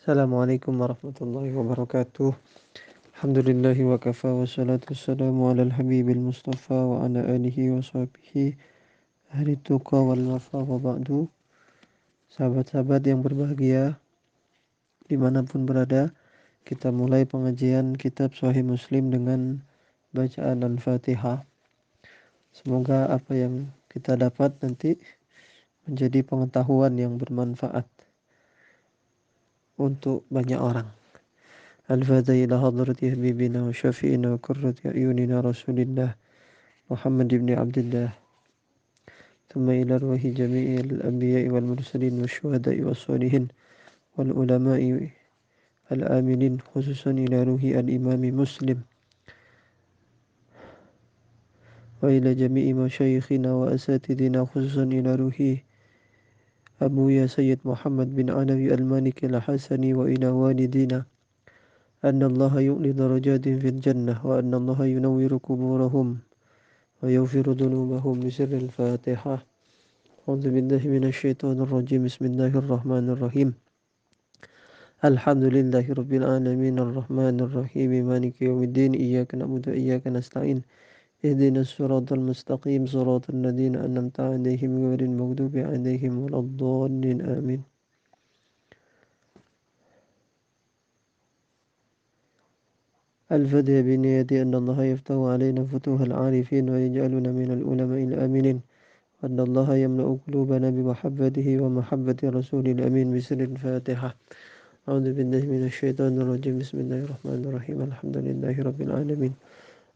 Assalamualaikum warahmatullahi wabarakatuh. Alhamdulillahi wa kafa wa salatu wassalamu ala al-habibil mustafa wa ala alihi wa sahbihi ahli tuqa wal wafa wa ba'du. Sahabat-sahabat yang berbahagia dimanapun berada, kita mulai pengajian kitab Sahih Muslim dengan bacaan Al-Fatihah. Semoga apa yang kita dapat nanti menjadi pengetahuan yang bermanfaat untuk banyak orang. الفاتحة إلى حضرة حبيبنا وشفينا وقرة أعيننا رسول الله محمد بن عبد الله ثم إلى روح جميع الأنبياء والمرسلين والشهداء والصالحين والعلماء الآمنين خصوصا إلى روح الإمام مسلم وإلى جميع مشايخنا وأساتذنا خصوصا إلى روح أبويا سيد محمد بن علوي المالك الحسني وإلى والدينا أن الله يؤلي درجات في الجنة وأن الله ينور قبورهم ويغفر ذنوبهم بسر الفاتحة. أعوذ بالله من الشيطان الرجيم. بسم الله الرحمن الرحيم. الحمد لله رب العالمين الرحمن الرحيم مالك يوم الدين إياك نعبد وإياك نستعين اهدنا الصراط المستقيم صراط الذين أنعمت عليهم غير المغضوب عليهم ولا الضالين آمين. الفدى بنيتي أن الله يفتح علينا فتوح العارفين ويجعلنا من العلماء الآمنين وأن الله يملأ قلوبنا بمحبته ومحبة رسول الأمين بسر الفاتحة. أعوذ بالله من الشيطان الرجيم. بسم الله الرحمن الرحيم. الحمد لله رب العالمين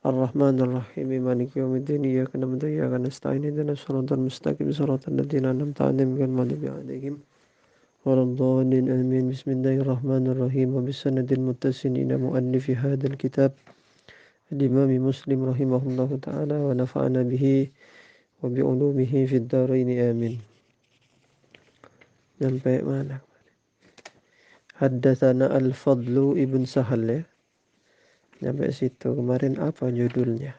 الرحمن الرحيم مالك يوم الدين إياك نعبد وإياك نستعين اهدنا الصراط المستقيم صراط الذين أنعمت عليهم غير المغضوب عليهم ولا الضالين آمين. بسم الله الرحمن الرحيم. وبالسند المتصل إلى مؤلف هذا الكتاب الإمام مسلم رحمه الله تعالى ونفعنا به وبعلومه في الدارين آمين. Sampai mana? Haddatsana Al-Fadlu ibn Sahal ya. Sampai situ. Kemarin apa judulnya?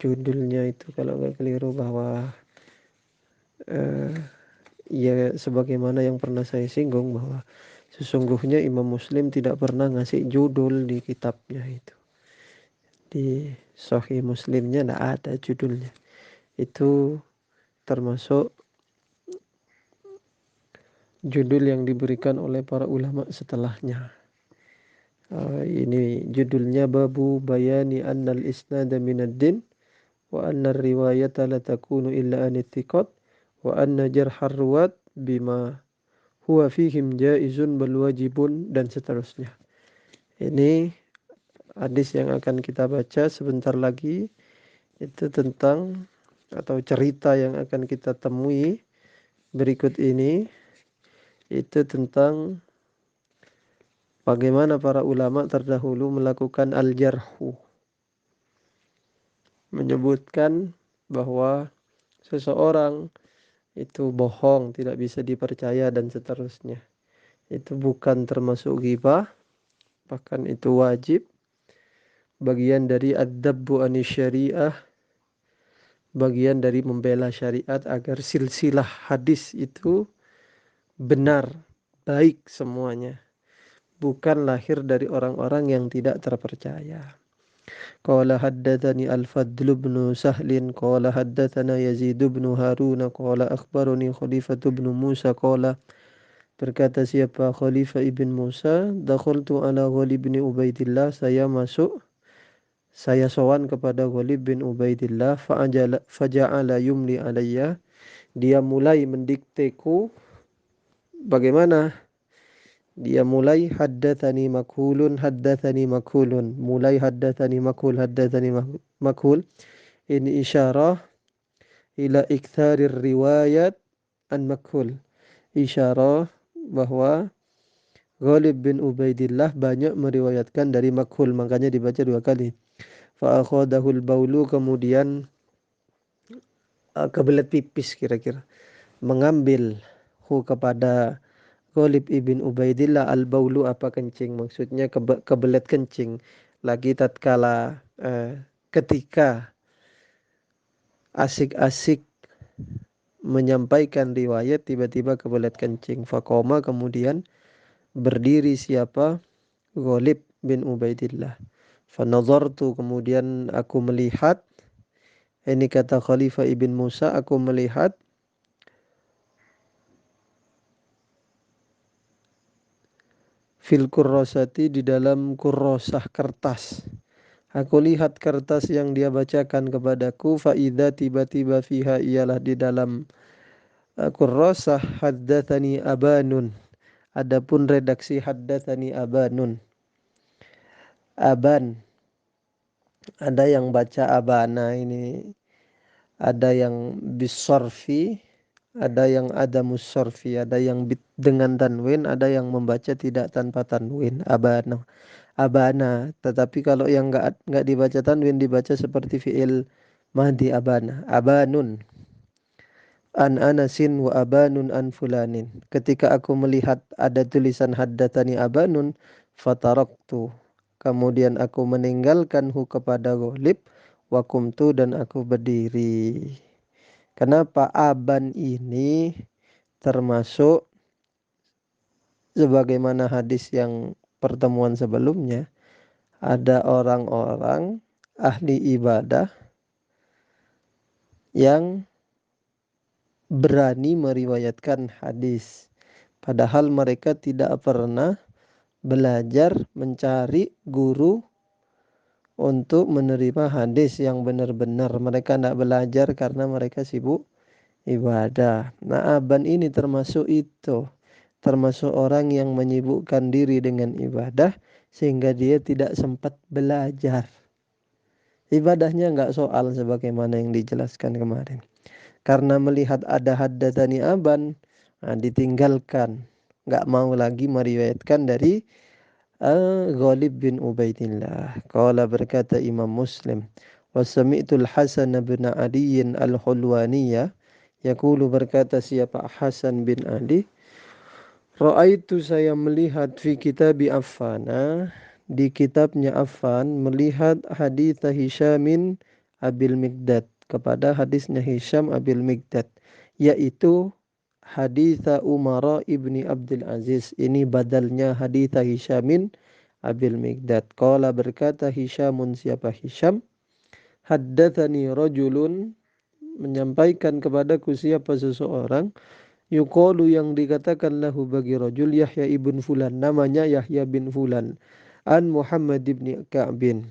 Judulnya itu kalau nggak keliru bahwa ya sebagaimana yang pernah saya singgung bahwa sesungguhnya Imam Muslim tidak pernah ngasih judul di kitabnya itu. Di Sahih Muslimnya tidak ada judulnya. Itu termasuk judul yang diberikan oleh para ulama setelahnya. Ini judulnya Babu Bayani Annal Isnada Minad Din wa anna riwayata la takunu illa anithiqat wa anna jarhar ruwat bima huwa fihim jaizun bal wajibun dan seterusnya. Ini hadis yang akan kita baca sebentar lagi itu tentang atau cerita yang akan kita temui berikut ini itu tentang bagaimana para ulama terdahulu melakukan al-jarhu, menyebutkan bahwa seseorang itu bohong, tidak bisa dipercaya dan seterusnya. Itu bukan termasuk ghibah, bahkan itu wajib, bagian dari ad-dabbu anis syariah, bagian dari membela syariat agar silsilah hadis itu benar, baik semuanya, bukan lahir dari orang-orang yang tidak terpercaya. Qala haddatsani Al-Fadl bin Sahlin qala haddatsana Yazid bin Harun qala akhbarani Khalifah bin Musa qala berkata siapa Khalifah ibn Musa dakhaltu ala Ghalib bin Ubaidillah saya sowan kepada Ghalib bin Ubaidillah faja'ala yumli alayya dia mulai mendikteku bagaimana dia mulai haddatsani makhulun mulai haddatsani makhul ini isyarah ila iktsarir riwayat an makhul isyarah bahwa Ghalib bin Ubaidillah banyak meriwayatkan dari makhul, makanya dibaca dua kali. Fa akhadahul baulu kemudian kebelet pipis kira-kira mengambil kepada Ghalib ibn Ubaidillah al-baulu apa kencing, maksudnya kebelet kencing lagi tatkala ketika asik-asik menyampaikan riwayat tiba-tiba kebelet kencing. Faqoma kemudian berdiri siapa? Ghalib bin Ubaidillah. Fanadhartu, kemudian aku melihat, ini kata Khalifah ibn Musa, aku melihat fil kurrosati, di dalam kurrosah kertas. Aku lihat kertas yang dia bacakan kepadaku, faida tiba-tiba fiha, ialah di dalam kurrosah, haddatsani Abanun. Adapun redaksi haddatsani Abanun. Aban, ada yang baca Abana ini, ada yang bisorfi, ada yang ada musorfi, ada yang dengan tanwin, ada yang membaca tidak tanpa tanwin. Abana, abana. Tetapi kalau yang nggak dibaca tanwin, dibaca seperti fiil mahdi, abana, abanun. An Anasin wa abanun an fulanin. Ketika aku melihat ada tulisan haddatsani Abanun, fataraktu. Kemudian aku meninggalkan kepada Ghalib, wa kumtu, dan aku berdiri. Kenapa Aban ini termasuk sebagaimana hadis yang pertemuan sebelumnya, ada orang-orang ahli ibadah yang berani meriwayatkan hadis, padahal mereka tidak pernah belajar mencari guru untuk menerima hadis yang benar-benar. Mereka tidak belajar karena mereka sibuk ibadah. Nah, Aban ini termasuk itu, termasuk orang yang menyibukkan diri dengan ibadah sehingga dia tidak sempat belajar. Ibadahnya nggak soal sebagaimana yang dijelaskan kemarin. Karena melihat ada haddatsani Aban, ditinggalkan, nggak mau lagi meriwayatkan dari Ghalib bin Ubaidillah. Qala, berkata Imam Muslim, wa sami'tul Hasan bin Ali al-Hulwaniyah yaqulu, berkata siapa? Hasan bin Ali, ra'aitu, saya melihat, fi kitabi Affana, di kitabnya Affan, melihat hadits Hisyamin Abil Miqdad, kepada hadisnya Hisyam Abil Miqdad, yaitu haditha Umara ibni Abdul Aziz. Ini badalnya haditha Hisyamin Abil Miqdad. Qala, berkata Hisyamun, siapa Hisyam, haddatsani rajulun, menyampaikan kepadaku siapa seseorang, yuqalu, yang dikatakan lahu bagi rajul, Yahya ibn Fulan, namanya Yahya bin Fulan, an Muhammad ibn Ka'bin.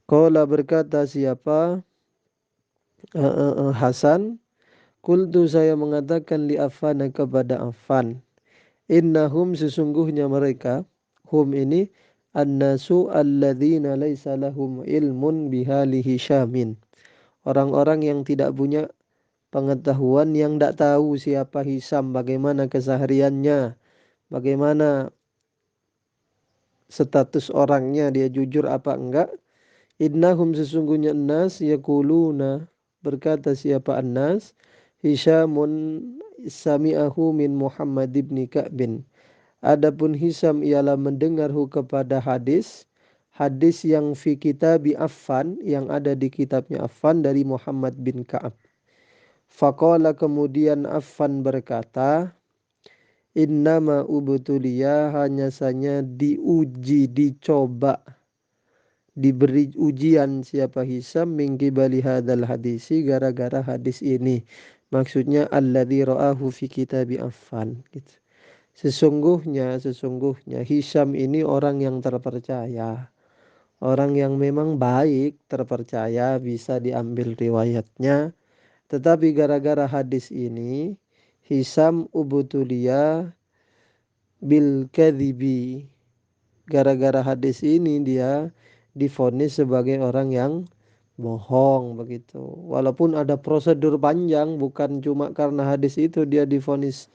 Qala, berkata siapa Hasan, qultu, saya mengatakan, li Affan, kepada Affan, innahum, sesungguhnya mereka, hum ini, annasu alladzina laisa lahum ilmun bihali Hisyamin, orang-orang yang tidak punya pengetahuan, yang tidak tahu siapa Hisyam, bagaimana kesehariannya, bagaimana status orangnya, dia jujur apa enggak. Innahum, sesungguhnya nas, yaquluna, berkata siapa annas, Hisyamun sami'ahu min Muhammad ibn Ka'bin, adapun Hisyam ialah mendengarhu kepada hadis, hadis yang fi kitabi Affan, yang ada di kitabnya Affan, dari Muhammad bin Ka'ab. Faqala, kemudian Affan berkata, innama ubtuliya, hanya saja diuji, dicoba, diberi ujian siapa Hisam, min qibali hadzal hadisi, gara-gara hadis ini. Maksudnya alladzi ra'ahu fi kitabi Affan, gitu. Sesungguhnya Hisam ini orang yang terpercaya, orang yang memang baik, terpercaya, bisa diambil riwayatnya. Tetapi gara-gara hadis ini, Hisam ubtuliya bil kadhibi, gara-gara hadis ini dia divonis sebagai orang yang bohong, begitu. Walaupun ada prosedur panjang, bukan cuma karena hadis itu dia divonis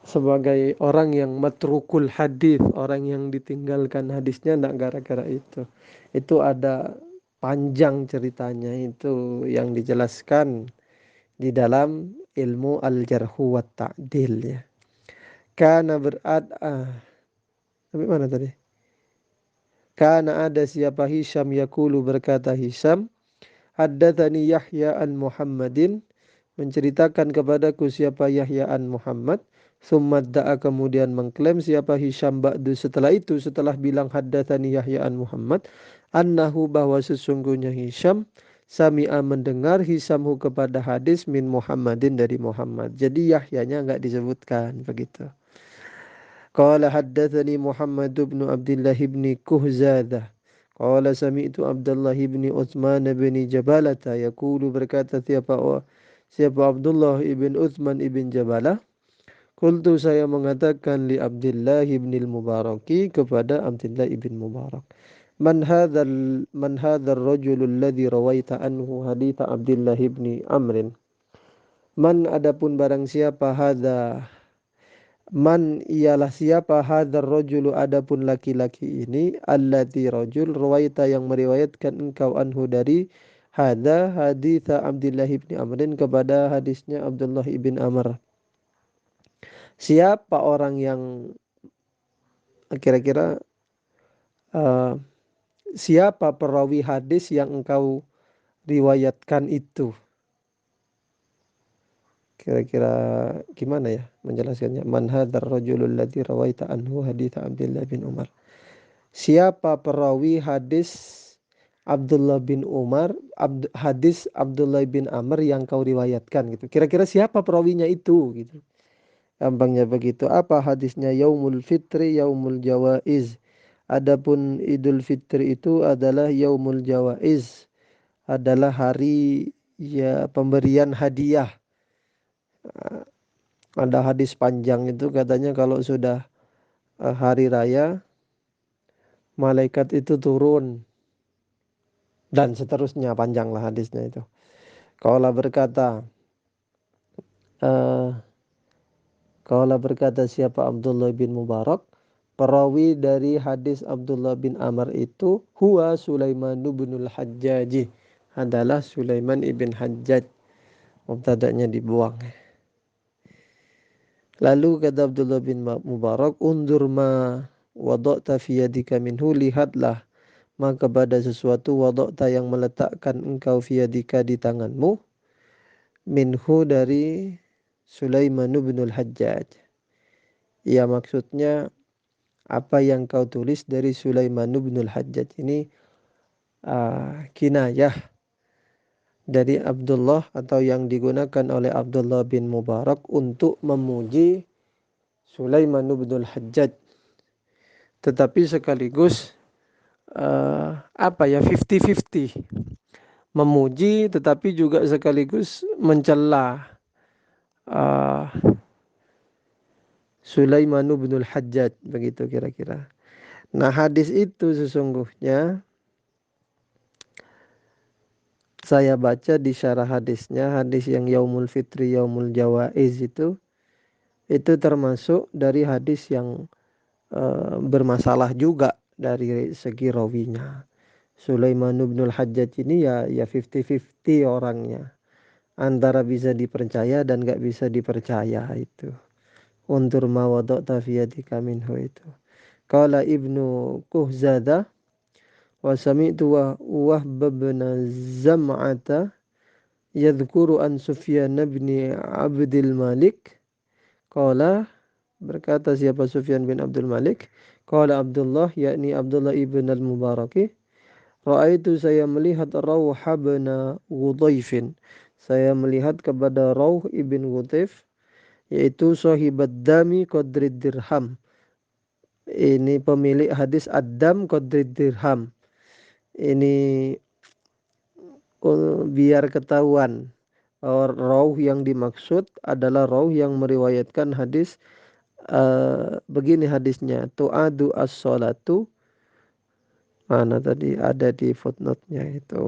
sebagai orang yang matrukul hadis, orang yang ditinggalkan hadisnya, enggak gara-gara itu. Itu ada panjang ceritanya, itu yang dijelaskan di dalam ilmu al-jarhu wa ta'dil, ya. Karena sampai mana tadi? Karena ada siapa Hisyam, yaqulu, berkata Hisyam, haddatsani Yahya an Muhammadin, menceritakan kepadaku siapa Yahya an Muhammad, Tsumma da'a kemudian mengklaim siapa Hisham ba'du setelah itu, setelah bilang haddatsani Yahya an Muhammad, annahu bahwa sesungguhnya Hisham sami'a mendengar Hisamhu kepada hadis min Muhammadin dari Muhammad. Jadi Yahyanya enggak disebutkan begitu. Qala haddatsani Muhammad bin Abdullah bin Kuhzadah. Qala sami'tu Abdullah bin Utsman bin Jabalata yaqulu berkata siapa Abdullah ibn Utsman ibn Jabalah. Qultu saya mengatakan li Abdullah ibn al-Mubaraki kepada Abdullah ibn Mubarak. Man hadzal rajul alladhi rawaita anhu hadits Abdullah ibn Amr. Man adapun barang siapa hadza Man ialah siapa hadzal rajulu adapun laki-laki ini allati rajul rawaita yang meriwayatkan engkau anhu dari hadza hadits Abdullah ibn Amr kepada hadisnya Abdullah ibn Amr. Siapa orang yang kira-kira siapa perawi hadis yang engkau riwayatkan itu? Kira-kira gimana ya menjelaskannya? Man hadzal rajulul ladzi rawaita anhu hadits Abdullah bin Umar. Siapa perawi hadis Abdullah bin Umar, hadis Abdullah bin Amr yang kau riwayatkan gitu. Kira-kira siapa perawinya itu gitu. Gampangnya begitu. Apa hadisnya? Yaumul Fitri, Yaumul Jawaiz. Adapun Idul Fitri itu adalah Yaumul Jawaiz. Adalah hari ya pemberian hadiah. Ada hadis panjang itu katanya kalau sudah hari raya malaikat itu turun dan seterusnya, panjang lah hadisnya itu. Kaulah berkata siapa Abdullah bin Mubarak, perawi dari hadis Abdullah bin Amr itu huwa Sulaiman bin al-Hajjaj, adalah Sulaiman ibn Hajjaj. Mubtada'nya dibuang. Lalu kata Abdullah bin Mubarak, undur ma wada'ta fi yadika minhu, lihatlah maka pada sesuatu wada'ta yang meletakkan engkau fi yadika di tanganmu, minhu dari Sulaiman bin al-Hajjaj. Ya maksudnya apa yang kau tulis dari Sulaiman bin al-Hajjaj ini kinayah dari Abdullah atau yang digunakan oleh Abdullah bin Mubarak untuk memuji Sulaiman bin al-Hajjaj, tetapi sekaligus 50-50, memuji tetapi juga sekaligus mencela Sulaiman bin al-Hajjaj, begitu kira-kira. Nah, hadis itu sesungguhnya saya baca di syarah hadisnya, hadis yang Yaumul Fitri, Yaumul Jawaiz itu termasuk dari hadis yang bermasalah juga dari segi rawinya. Sulaiman bin al-Hajjaj ini ya 50-50 orangnya. Antara bisa dipercaya dan gak bisa dipercaya itu. Untur ma wada'ta fi yadika minhu itu. Qala Ibnu Kuhzadah wa sami'tu Wahb bin Zam'ata yadhkuru an Sufyan bin Abdul Malik. Qala berkata siapa Sufyan bin Abdul Malik, qala Abdullah yakni Abdullah ibn al-Mubaraki, ra'aitu saya melihat Rawh bin Ghudhaifin. Saya melihat kepada Rawh ibn Ghudhaif, yaitu sahibat dami qadrid dirham. Ini pemilik hadis ad-dam qadrid dirham. Ini biar ketahuan Rawh yang dimaksud adalah Rawh yang meriwayatkan hadis begini hadisnya, tu'adu as-salatu, mana tadi ada di footnote-nya itu,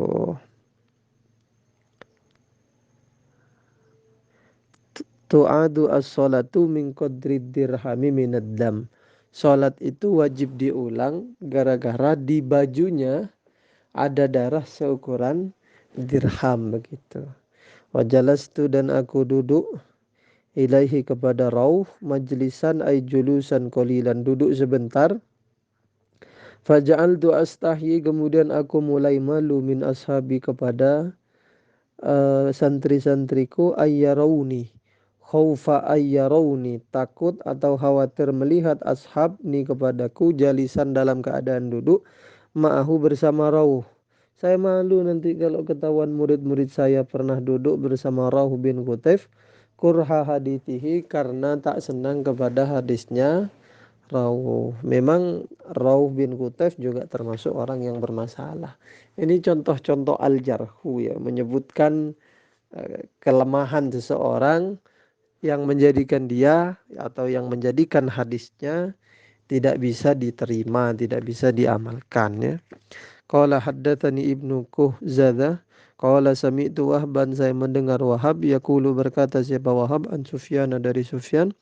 tu'adu as-salatu min qadri dirhami minad dam. Salat itu wajib diulang gara-gara di bajunya ada darah seukuran dirham, begitu. Wajalastu dan aku duduk ilaihi kepada Rawh, majlisan ay julusan qalilan, duduk sebentar. Faja'altu astahyi, kemudian aku mulai malu min ashabi kepada santri-santriku, ayyarawni khaufa ayyarawni, takut atau khawatir melihat ashabni kepadaku, jalisan dalam keadaan duduk, ma'ahu bersama Rauh. Saya malu nanti kalau ketahuan murid-murid saya pernah duduk bersama Rauh bin Qutaif, kurha hadithihi, karena tak senang kepada hadisnya Rauh. Memang Rauh bin Qutaif juga termasuk orang yang bermasalah. Ini contoh-contoh al-jarhu ya, menyebutkan kelemahan seseorang yang menjadikan dia atau yang menjadikan hadisnya tidak bisa diterima, tidak bisa diamalkan ya. Qala haddatsani Ibnu Kuhzadzah qala sami'tu Wahban, saya mendengar Wahab yaqulu, berkata siapa Wahab, an Sufyan, dari Sufyan,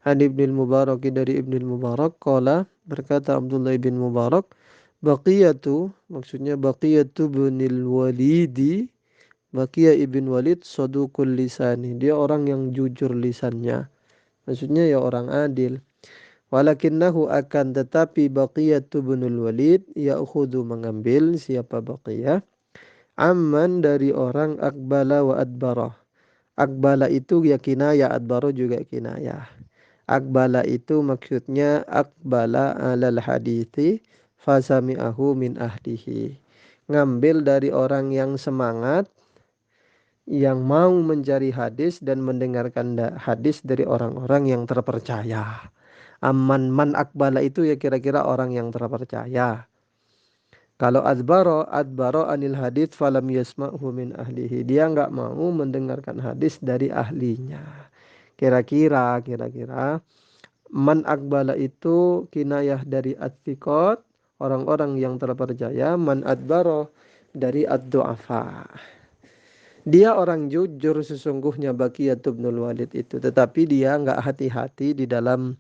an Ibnul Mubarak, dari Ibnul Mubarak, qala, berkata Abdullah bin Mubarak, baqiyatu, maksudnya baqiyatu binil Walidi, Baqiyah ibn Walid saduqul lisani, dia orang yang jujur lisannya, maksudnya ya orang adil. Walakinnahu, akan tetapi, Baqiyah ibnul Walid ya'khudhu, mengambil, siapa Baqiyah, amman, dari orang, akbala wa adbara. Akbala itu ya kinayah, adbara juga kinayah. Akbala itu maksudnya akbala alal hadithi fasami'ahu min ahlihi, ngambil dari orang yang semangat, yang mau mencari hadis dan mendengarkan hadis dari orang-orang yang terpercaya. Amman, man akbala itu ya kira-kira orang yang terpercaya. Kalau adbaro anil hadis falam yasma'hu min ahlihi, dia nggak mau mendengarkan hadis dari ahlinya. Kira-kira man akbala itu kinayah dari at-thiqat, orang-orang yang terpercaya. Man adbaro dari ad-du'afa. Dia orang jujur sesungguhnya Baqiyah ibnul Walid itu, tetapi dia nggak hati-hati di dalam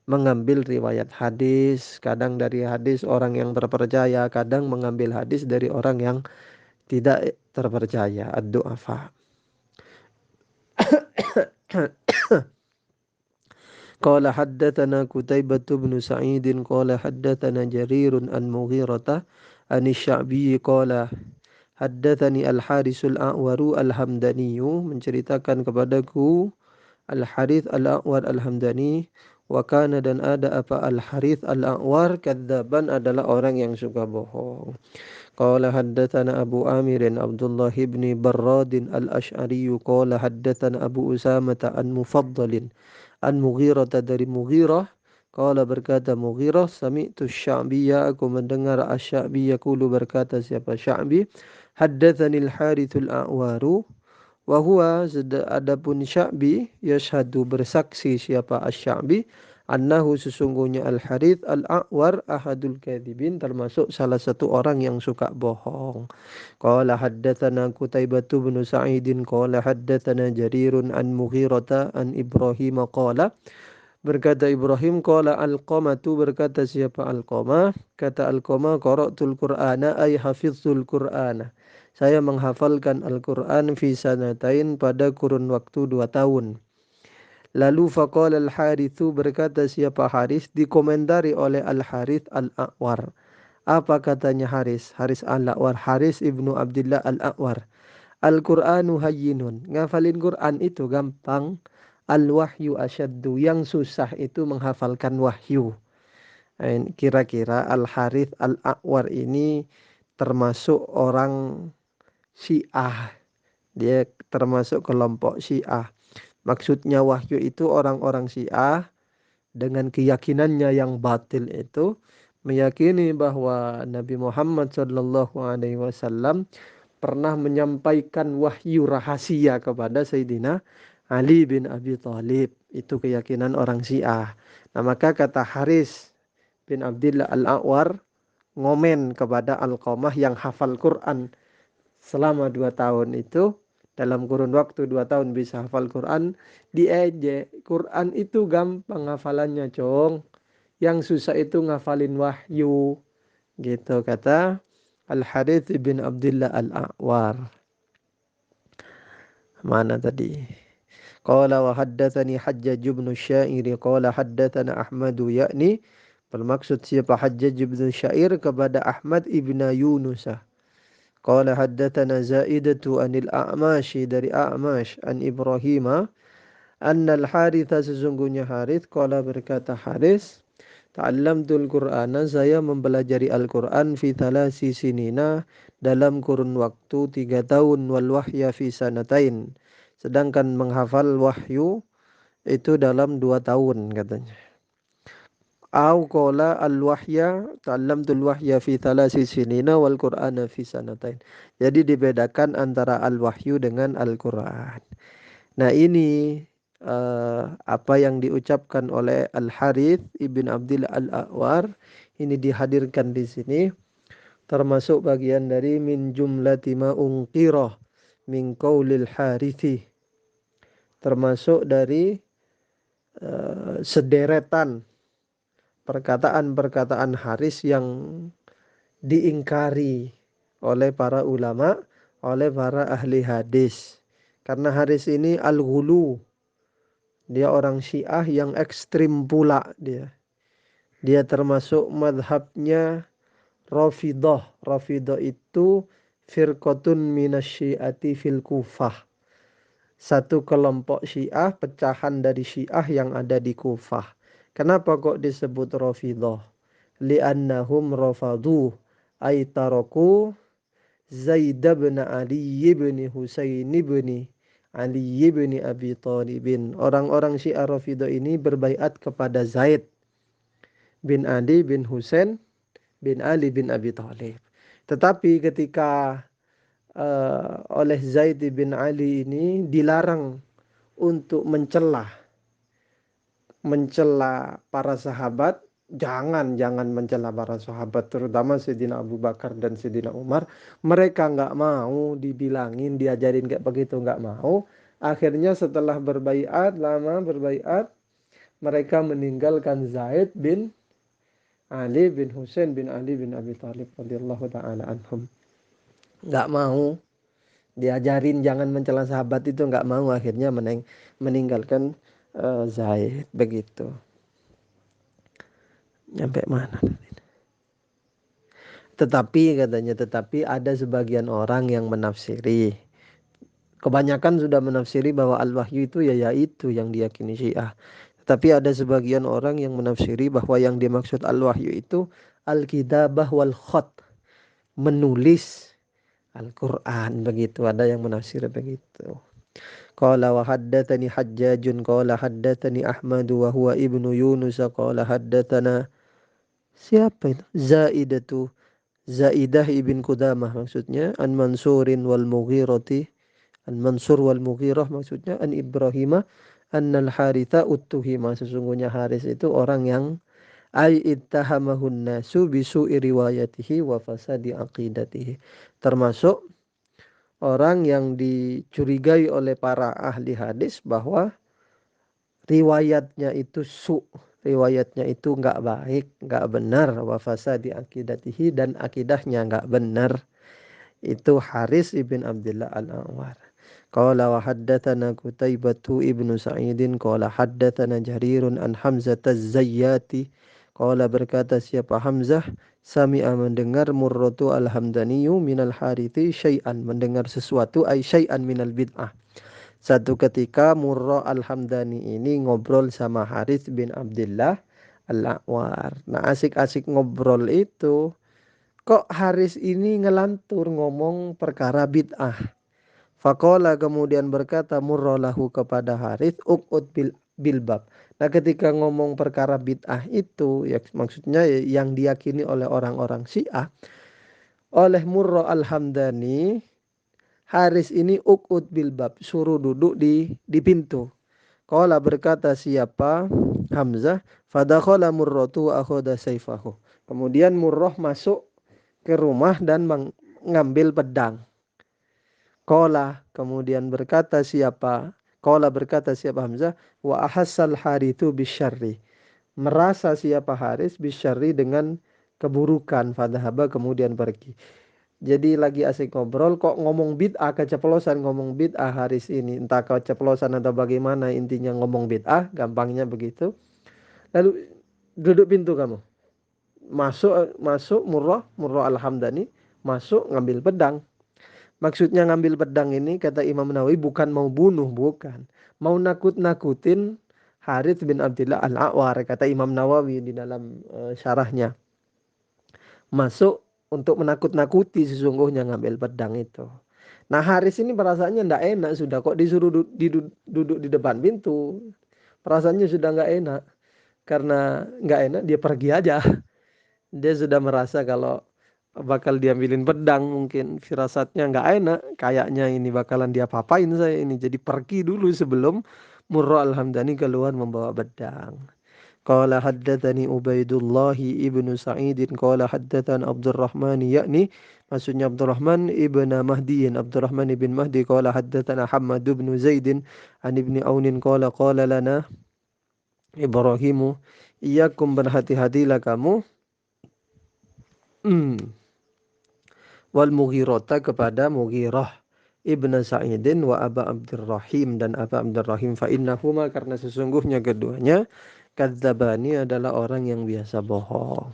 mengambil riwayat hadis. Kadang dari hadis orang yang terpercaya, kadang mengambil hadis dari orang yang tidak terpercaya, ad-du'afa. Qala haddatsana Qutaibah bin Sa'id qala haddatsana Jarir an Mughirah an Asy-Sya'bi qala haddatsani Al-Harisul A'waru Al-Hamdaniyu, menceritakan kepadaku Al-Harith Al-A'war Al-Hamdani, wa kana, dan ada apa Al-Harith Al-A'war, kadzaban, adalah orang yang suka bohong. Qala haddatsana Abu Amirin Abdullah ibn Barradin Al-Asy'ari qala haddatsana Abu Usamah an Mufaddalin an Mughirah, dari Mughirah, qala, berkata Mughirah, sami'tu Sya'biyya, aku mendengar Asy-Sya'bi yaqulu, berkata siapa Sya'bi, haddatsani Al-Harithul A'waru, wa huwa, adapun Sya'bi, yashhadu, bersaksi siapa Asy-Sya'bi, annahu, sesungguhnya Al-Harith Al-A'war ahadul kadhibin, termasuk salah satu orang yang suka bohong. Qala haddatsana Qutaibah bin Sa'idin qala haddatsana Jarirun an Mughirah an Ibrahim qala, berkata Ibrahim, qala Alqamatu, berkata siapa Alqamah, kata Alqamah, qara'tul Qur'ana, ay hafizul Qur'ana, saya menghafalkan Al-Qur'an, fi sanatain, pada kurun waktu 2 tahun. Lalu faqala Al-Harithu, berkata siapa Haris, dikomentari oleh Al-Harith Al-A'war. Apa katanya Haris? Haris Al-A'war, Haris ibnu Abdullah Al-A'war. Al-Qur'anu hayyinun, ngafalin Qur'an itu gampang. Al-wahyu asyaddu, yang susah itu menghafalkan wahyu. Kira-kira Al-Harith Al-A'war ini termasuk orang Syiah. Dia termasuk kelompok Syiah. Maksudnya wahyu itu orang-orang Syiah dengan keyakinannya yang batil itu meyakini bahwa Nabi Muhammad SAW pernah menyampaikan wahyu rahasia kepada Sayyidina Ali bin Abi Thalib. Itu keyakinan orang Syiah. Nah, maka kata Haris bin Abdullah Al-A'war ngomen kepada Alqamah yang hafal Quran selama 2 tahun itu, dalam kurun waktu 2 tahun bisa hafal Quran, diejek. Quran itu gampang hafalannya, Cong. Yang susah itu ngafalin wahyu. Gitu kata Al-Harith bin Abdullah Al-A'war. Mana tadi? Qala wa haddatsani Hajjaj bin Syair qala haddatsana Ahmadu, yakni bermaksud siapa Hajjaj bin Syair kepada Ahmad ibn Yunus. Qala haddatsana Zaidatu anil A'mash, dari A'mash, an Ibrahim Annal Haritha sesungguhnya Harith qala berkata Haris ta'allamtul Qur'ana saya mempelajari Al-Qur'an fi thalasi sinina dalam kurun waktu 3 tahun wal wahya fi sanatain sedangkan menghafal wahyu itu dalam 2 tahun katanya. Au qala al-wahya ta'allamtul wahya fi thalasi sinina wal Qur'ana fi sanatain. Jadi dibedakan antara al-wahyu dengan Al-Qur'an. Nah, ini apa yang diucapkan oleh Al-Harith ibn Abdil Al-A'war ini dihadirkan di sini termasuk bagian dari min jumlati ma unqirah min qaulil harithi, termasuk dari sederetan perkataan-perkataan Haris yang diingkari oleh para ulama, oleh para ahli hadis. Karena Haris ini al-ghulu, dia orang Syiah yang ekstrim pula dia. Dia termasuk madhabnya Rafidah. Rafidah itu firqatun minasyiati fil Kufah. Satu kelompok Syiah, pecahan dari Syiah yang ada di Kufah. Kenapa kok disebut Rafidah? Li'annahum rafadu ay taraku Zaid bin Ali bin Husain bin Ali bin Abi Thalibin. Orang-orang Syiah Rafidah ini berbaiat kepada Zaid bin Ali bin Husain bin Ali bin Abi Thalib. Tetapi ketika oleh Zaid bin Ali ini dilarang untuk mencela para sahabat, jangan mencela para sahabat, terutama Sayyidina Abu Bakar dan Sayyidina Umar. Mereka nggak mau dibilangin, diajarin kayak begitu, nggak mau. Akhirnya setelah lama berbaiat, mereka meninggalkan Zaid bin Ali bin Husain bin Ali bin Abi Thalib radhiyallahu taala anhum. Nggak mau diajarin jangan mencela sahabat itu, nggak mau, akhirnya meninggalkan Zaid begitu. Nyampe mana? Tetapi katanya, tetapi ada sebagian orang yang menafsiri. Kebanyakan sudah menafsiri bahwa al-wahyu itu yaitu yang diyakini Syiah. Tetapi ada sebagian orang yang menafsiri bahwa yang dimaksud al-wahyu itu al-kitabah wal khat, menulis Al-Quran begitu. Ada yang menafsir begitu. Qala wa haddatsani Hajjajun qala haddatsani Ahmad wa huwa ibnu Yunus qala haddatsana siapa itu? Zaidah ibn Qudamah maksudnya, an Mansurin wal Mughirati, an Mansur wal Mughirah maksudnya, an Ibrahimah annal Haritha uttuhima, sesungguhnya Haris itu orang yang ay ittahamahun nasu bisu'i riwayatihi wa fasadi aqidatihi, termasuk orang yang dicurigai oleh para ahli hadis bahwa riwayatnya itu riwayatnya itu nggak baik, nggak benar, wa fasadi aqidatihi, dan akidahnya nggak benar. Itu Haris ibn Abdullah al-A'war. Qala wa haddatsana Qutaibatu ibnu Sa'idin qala haddatsana Jarirun an Hamzah az-Zayyati qala berkata siapa Hamzah sami'a mendengar Murratu al-Hamdaniyu minal Harithi syai'an, mendengar sesuatu ay syai'an minal bid'ah. Satu ketika Murrah al-Hamdani ini ngobrol sama Harits bin Abdullah al-A'war. Nah, asik-asik ngobrol itu kok Haris ini ngelantur ngomong perkara bid'ah. Faqala kemudian berkata Murrah lahu kepada Harits uqud bilbab. Nah, ketika ngomong perkara bid'ah itu ya maksudnya yang diyakini oleh orang-orang Syiah, oleh Murrah al-Hamdani, Haris ini uqud bilbab, suruh duduk di pintu. Qala berkata siapa Hamzah, fadakhala Murratu akhadha sayfahu. Kemudian Murrah masuk ke rumah dan mengambil pedang. Qala kemudian berkata siapa? Qala berkata siapa Hamzah, wa ahassal harithu bisyarri. Merasa siapa Haris bisyarri dengan keburukan, fadhahaba kemudian pergi. Jadi lagi asik ngobrol kok ngomong bid'ah, keceplosan ngomong bid'ah Haris ini. Entah keceplosan atau bagaimana, intinya ngomong bid'ah, gampangnya begitu. Lalu duduk pintu kamu. Masuk Murrah al-Hamdani masuk ngambil pedang. Maksudnya ngambil pedang ini kata Imam Nawawi bukan mau bunuh, bukan. Mau nakut-nakutin Harits bin Abdullah Al-A'war kata Imam Nawawi di dalam syarahnya. Masuk untuk menakut-nakuti sesungguhnya ngambil pedang itu. Nah Haris ini perasaannya ndak enak sudah kok disuruh duduk di depan pintu. Perasaannya sudah nggak enak. Karena nggak enak dia pergi aja. Dia sudah merasa kalau bakal diambilin pedang mungkin firasatnya nggak enak. Kayaknya ini bakalan diapa-apain saya ini. Jadi pergi dulu sebelum Murrah Al-Hamdani keluar membawa pedang. Qala haddatsani Ubaidullah ibnu Sa'id qala haddatsana Abdurrahman yakni maksudnya Abdurrahman ibn Mahdiin Abdurrahman ibn Mahdi qala haddatsana Hammad ibn Zaid an ibni Aunin qala qala lana Ibrahimu iyyakum berhati-hatilah kamu wal Mughirata kepada Mughirah ibn Sa'idin wa Aba Abdurrahim dan Aba Abdurrahim fa innahuma karena sesungguhnya keduanya kadzabani adalah orang yang biasa bohong.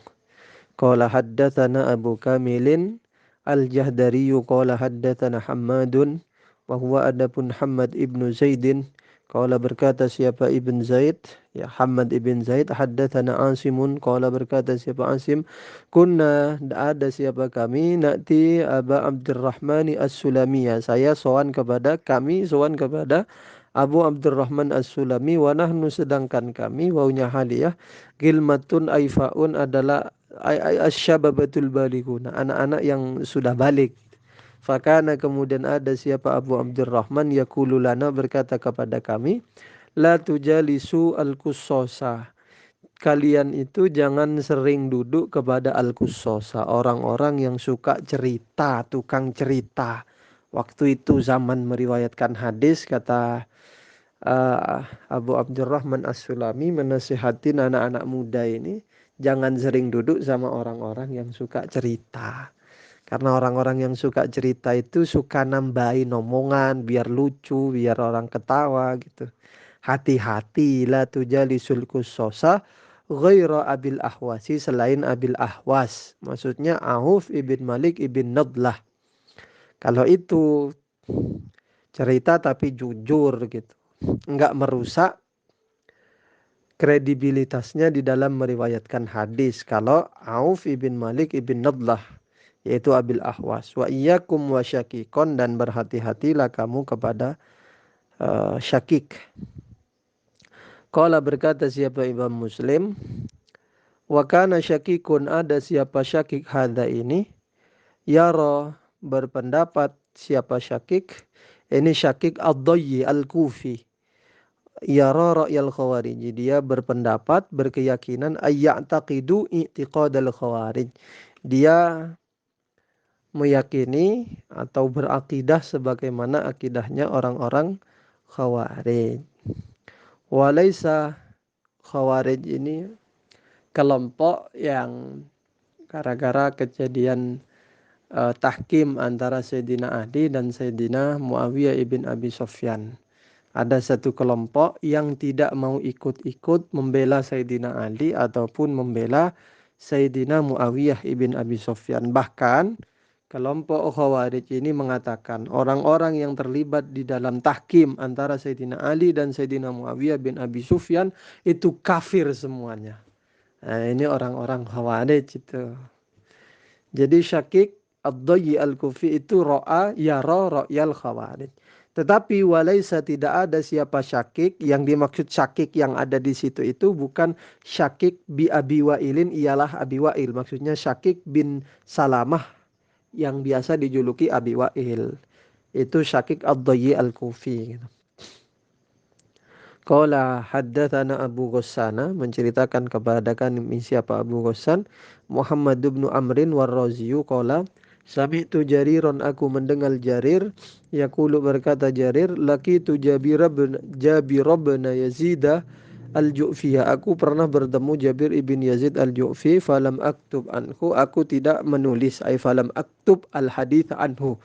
Qala haddatsana Abu Kamilin Al-Jahdari qala haddatsana Hammadun wa huwa adapun Hammad ibnu Zaidin qala berkata siapa Ibn Zaid ya Hammad ibn Zaid haddatsana Asimun qala berkata siapa Asim kunna ada siapa kami nati Aba Abdurrahman As-Sulamiyah saya sowan kepada Abu Abdurrahman As-Sulami wa nahnu sedangkan kami waunya haliyah gilmatun aifaun adalah asyababatul balighuna anak-anak yang sudah balik. Fakana kemudian ada siapa Abu Abdurrahman yaqulu lana berkata kepada kami la tujalisu al-qussosa kalian itu jangan sering duduk kepada al-qussosa orang-orang yang suka cerita tukang cerita. Waktu itu zaman meriwayatkan hadis kata Abu Abdurrahman As-Sulami menasihatin anak-anak muda ini jangan sering duduk sama orang-orang yang suka cerita. Karena orang-orang yang suka cerita itu suka nambahin omongan biar lucu, biar orang ketawa gitu. Hati-hati la tujalisul qussosa ghaira Abil Ahwasi selain Abil Ahwas. Maksudnya Auf ibn Malik ibn Nadlah. Kalau itu cerita tapi jujur gitu. Enggak merusak kredibilitasnya di dalam meriwayatkan hadis kalau Auf ibn Malik ibn Nadlah yaitu Abil Ahwas wa iyyakum wa syakikon dan berhati-hatilah kamu kepada syakik. Qala berkata siapa Imam Muslim wa kana syakikun ada siapa syakik hadza ini yara berpendapat siapa syakik ini syakik ad-Dayyi al-Kufi yara ra'yal khawarij dia berpendapat berkeyakinan ayya'taqidu i'tiqadal khawarij dia meyakini atau berakidah sebagaimana akidahnya orang-orang khawarij walaisa khawarij ini kelompok yang gara-gara kejadian tahkim antara Sayyidina Ali dan Sayyidina Muawiyah ibn Abi Sufyan. Ada satu kelompok yang tidak mau ikut-ikut membela Sayyidina Ali ataupun membela Sayyidina Muawiyah ibn Abi Sufyan. Bahkan kelompok Khawarij ini mengatakan orang-orang yang terlibat di dalam tahkim antara Sayyidina Ali dan Sayyidina Muawiyah bin Abi Sufyan itu kafir semuanya. Nah, ini orang-orang Khawarij itu. Jadi Syakik Ad-Dayyi Al-Kufi itu ro'a yara ra'yal Khawarij. Tetapi walaisa tidak ada siapa syakik yang dimaksud syakik yang ada di situ itu bukan syakik bi Abi Wa'ilin ialah Abi Wa'il. Maksudnya syakik bin Salamah yang biasa dijuluki Abi Wa'il. Itu syakik Ad-Dayyi Al-Kufi. Qala haddatsana Abu Ghassana menceritakan kepada kami siapa Abu Ghassan Muhammad bin Amrin war-Raziyu qala sami'tu Jariron aku mendengar Jarir yaqulu berkata Jarir laqitu Jabir bin Yazid al-Ju'fi aku pernah bertemu Jabir ibn Yazid al-Ju'fi falam aktub anhu aku tidak menulis ay falam aktub al-hadits anhu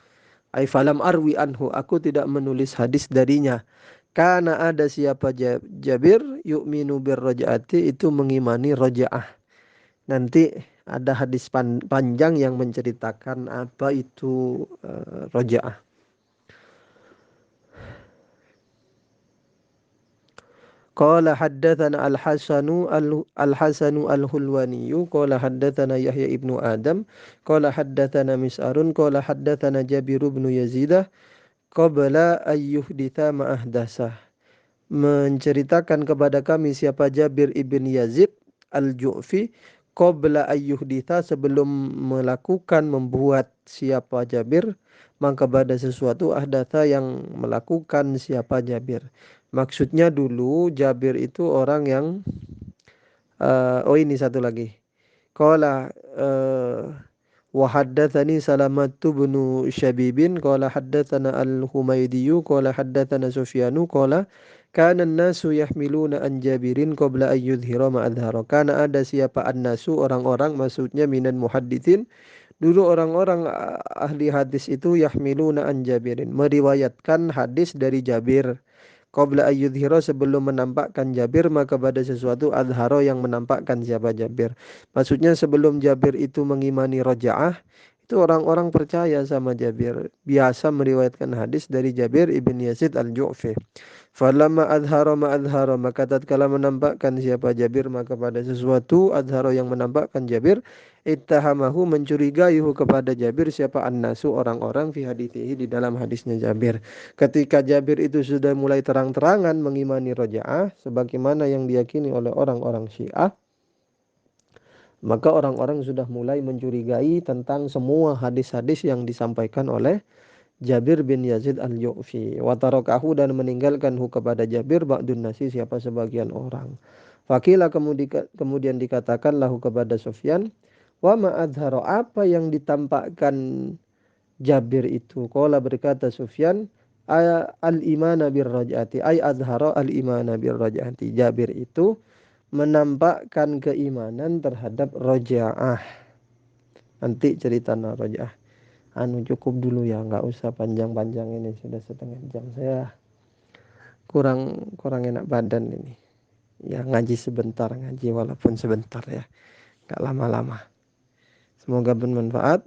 ay falam arwi anhu aku tidak menulis hadis darinya. Karena ada siapa Jabir yu'minu birraja'ati itu mengimani raja'ah. Nanti Ada hadis panjang yang menceritakan apa itu rojaah. Qala haddatsana al-Hasanu al-Hulwani qala haddatsana Yahya ibnu Adam qala haddatsana Mis'arun qala haddatsana Jabir ibn Yazid qabla ayyuhditha ma ahdasa. Menceritakan kepada kami siapa Jabir ibn Yazid al-Ju'fi qabla ayyuhditha, sebelum melakukan membuat siapa Jabir maka pada sesuatu ahdatha yang melakukan siapa Jabir. Maksudnya dulu Jabir itu orang yang oh ini satu lagi. Qala wa haddatsani Salamatu bin Syabibin qala haddatsana Al-Humaydi qala haddatsana Sufyanu qala kana an-nasu yahmiluna an Jabirin qabla an yudhhira ma adhara. Kana ada siapa an-nasu, orang-orang, maksudnya minan muhadditsin, dulu orang-orang ahli hadis itu yahmiluna an Jabirin, meriwayatkan hadis dari Jabir. Qabla ayyudhiro, sebelum menampakkan Jabir maka pada sesuatu adharo yang menampakkan siapa Jabir. Maksudnya sebelum Jabir itu mengimani rojaah, itu orang-orang percaya sama Jabir. Biasa meriwayatkan hadis dari Jabir ibn Yazid al-Ju'fi. Falamma adharo ma adharo, maka tatkala menampakkan siapa Jabir maka pada sesuatu adharo yang menampakkan Jabir, ittahamahu, mencurigaihu kepada Jabir siapa annasu, orang-orang, fi hadithihi, di dalam hadisnya Jabir. Ketika Jabir itu sudah mulai terang-terangan mengimani rojaah sebagaimana yang diyakini oleh orang-orang Syiah, maka orang-orang sudah mulai mencurigai tentang semua hadis-hadis yang disampaikan oleh Jabir bin Yazid al-Ju'fi. Wa tarakahu, dan meninggalkan kepada Jabir ba'dun nasi, siapa sebagian orang. Fakila, kemudian dikatakan lahu kepada Sufyan, wa ma'adharo, apa yang ditampakkan Jabir itu? Qala, berkata Sufyan, al-imana birraj'ati, ay adharo al-imana birraj'ati. Jabir itu menampakkan keimanan terhadap rojaah. Nanti cerita rojaah. Cukup dulu ya, nggak usah panjang-panjang, ini sudah setengah jam. Saya kurang enak badan ini. Ya ngaji sebentar, ngaji walaupun sebentar ya, nggak lama-lama. Semoga bermanfaat.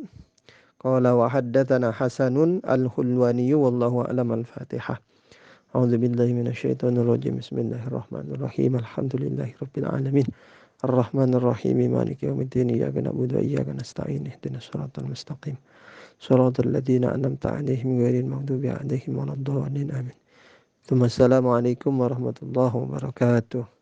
Qala wa haddatsana Hasanun al-Hulwani wallahu a'lam. Al-Fatihah. A'udzu billahi minasyaitonir rajim. Bismillahirrahmanirrahim. Alhamdulillahirabbil alamin. Ar-Rahmanir Rahim. Maliki yaumiddin. Iyyaka na'budu wa iyyaka nasta'in. Ihdinas siratal mustaqim. Shiratal ladzina an'amta 'alaihim ghairil maghdubi 'alaihim waladdallin. Amin. Assalamualaikum warahmatullahi wabarakatuh.